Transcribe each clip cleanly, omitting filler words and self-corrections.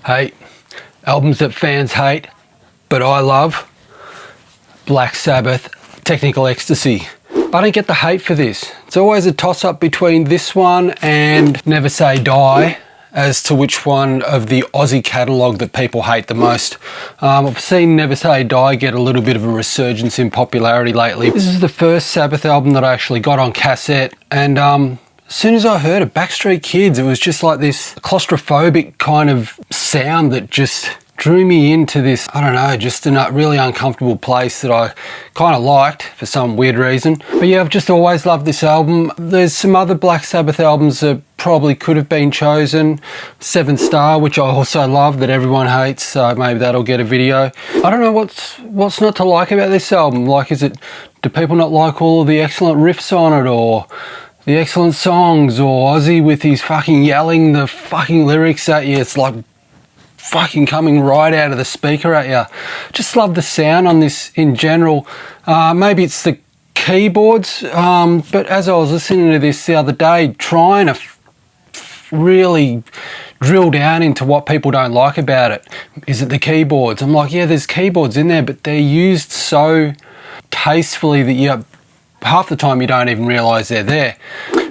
Hey, albums that fans hate, but I love. Black Sabbath Technical Ecstasy. I don't get the hate for this. It's always a toss-up between this one and Never Say Die as to which one of the Ozzy catalogue that people hate the most. I've seen Never Say Die get a little bit of a resurgence in popularity lately. This is the first Sabbath album that I actually got on cassette, and as soon as I heard it, Backstreet Kids, it was just like this claustrophobic kind of sound that just drew me into this, I don't know, just a really uncomfortable place that I kind of liked for some weird reason. But yeah, I've just always loved this album. There's some other Black Sabbath albums that probably could have been chosen. Seventh Star, which I also love, that everyone hates, so maybe that'll get a video. I don't know what's not to like about this album. Like, do people not like all of the excellent riffs on it, or the excellent songs, or Ozzy with his fucking yelling the fucking lyrics at you? It's like fucking coming right out of the speaker at you. Just love the sound on this in general. Maybe it's the keyboards, but as I was listening to this the other day, trying to really drill down into what people don't like about it. Is it the keyboards? I'm like, yeah, there's keyboards in there, but they're used so tastefully that half the time you don't even realise they're there.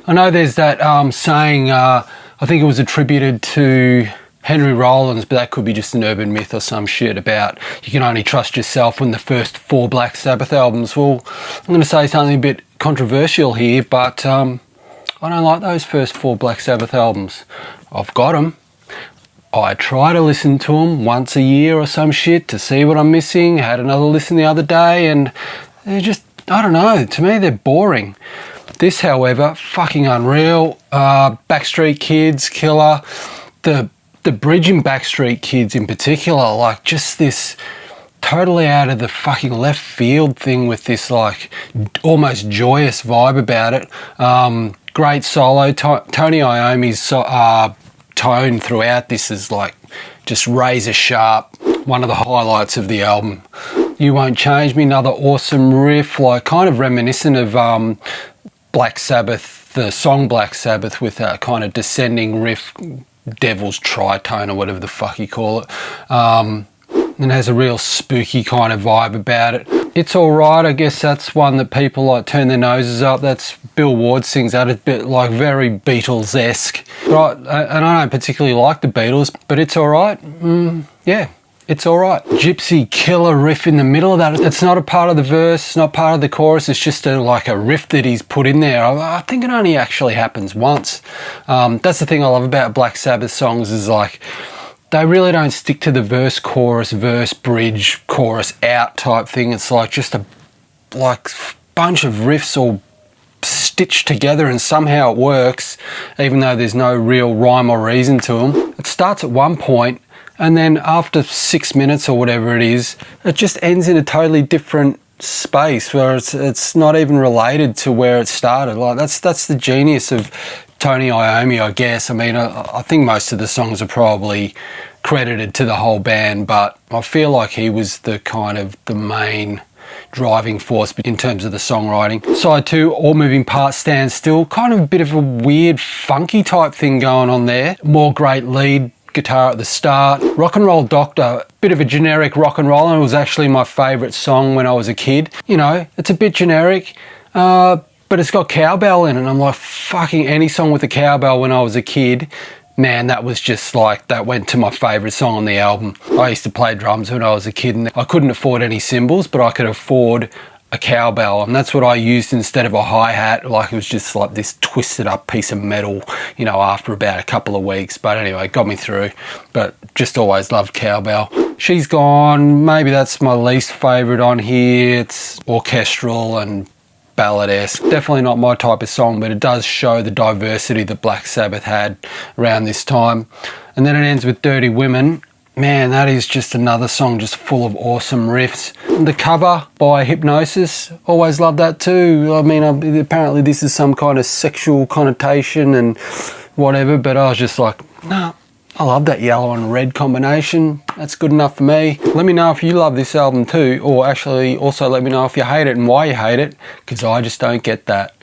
I know there's that saying, I think it was attributed to Henry Rollins, but that could be just an urban myth or some shit about you can only trust yourself when the first 4 Black Sabbath albums. Well, I'm going to say something a bit controversial here, but I don't like those first 4 Black Sabbath albums. I've got them. I try to listen to them once a year or some shit to see what I'm missing. I had another listen the other day, and they're just, I don't know, to me they're boring. This, however, fucking unreal. Backstreet Kids, killer. The bridge in Backstreet Kids in particular, like just this totally out of the fucking left field thing with this like almost joyous vibe about it. Great solo. Tony Iommi's tone throughout this is like just razor sharp. One of the highlights of the album. You Won't Change Me, another awesome riff, like kind of reminiscent of Black Sabbath, the song Black Sabbath, with a kind of descending riff, Devil's Tritone or whatever the fuck you call it. And it has a real spooky kind of vibe about it. It's Alright, I guess that's one that people like turn their noses up. That's Bill Ward sings that, a bit like very Beatles-esque. But I don't particularly like the Beatles, but It's Alright, yeah. It's alright. Gypsy, killer riff in the middle of that. It's not a part of the verse, not part of the chorus, it's just like a riff that he's put in there. I think it only actually happens once. That's the thing I love about Black Sabbath songs, is like they really don't stick to the verse, bridge, chorus, out type thing. It's like just a bunch of riffs all stitched together, and somehow it works, even though there's no real rhyme or reason to them. It starts at one point, and then after 6 minutes or whatever it is, it just ends in a totally different space where it's not even related to where it started. Like that's the genius of Tony Iommi, I guess. I mean, I think most of the songs are probably credited to the whole band, but I feel like he was the kind of the main driving force in terms of the songwriting. Side 2, All Moving Parts Stand Still, kind of a bit of a weird funky type thing going on there. More great lead guitar at the start. Rock and Roll Doctor, bit of a generic rock and roll, and it was actually my favourite song when I was a kid. You know, it's a bit generic, but it's got cowbell in it, and I'm like, fucking any song with a cowbell when I was a kid, man, that was just like, that went to my favourite song on the album. I used to play drums when I was a kid, and I couldn't afford any cymbals, but I could afford a cowbell, and that's what I used instead of a hi-hat. Like, it was just like this twisted up piece of metal, you know, after about a couple of weeks. But anyway, it got me through, but just always loved cowbell. She's Gone, maybe that's my least favourite on here. It's orchestral and balladesque. Definitely not my type of song, but it does show the diversity that Black Sabbath had around this time. And then it ends with Dirty Women. Man, that is just another song just full of awesome riffs. The cover by Hipgnosis, always loved that too. I mean, apparently this is some kind of sexual connotation and whatever, but I was just like, nah, I love that yellow and red combination. That's good enough for me. Let me know if you love this album too, or actually also let me know if you hate it and why you hate it, because I just don't get that.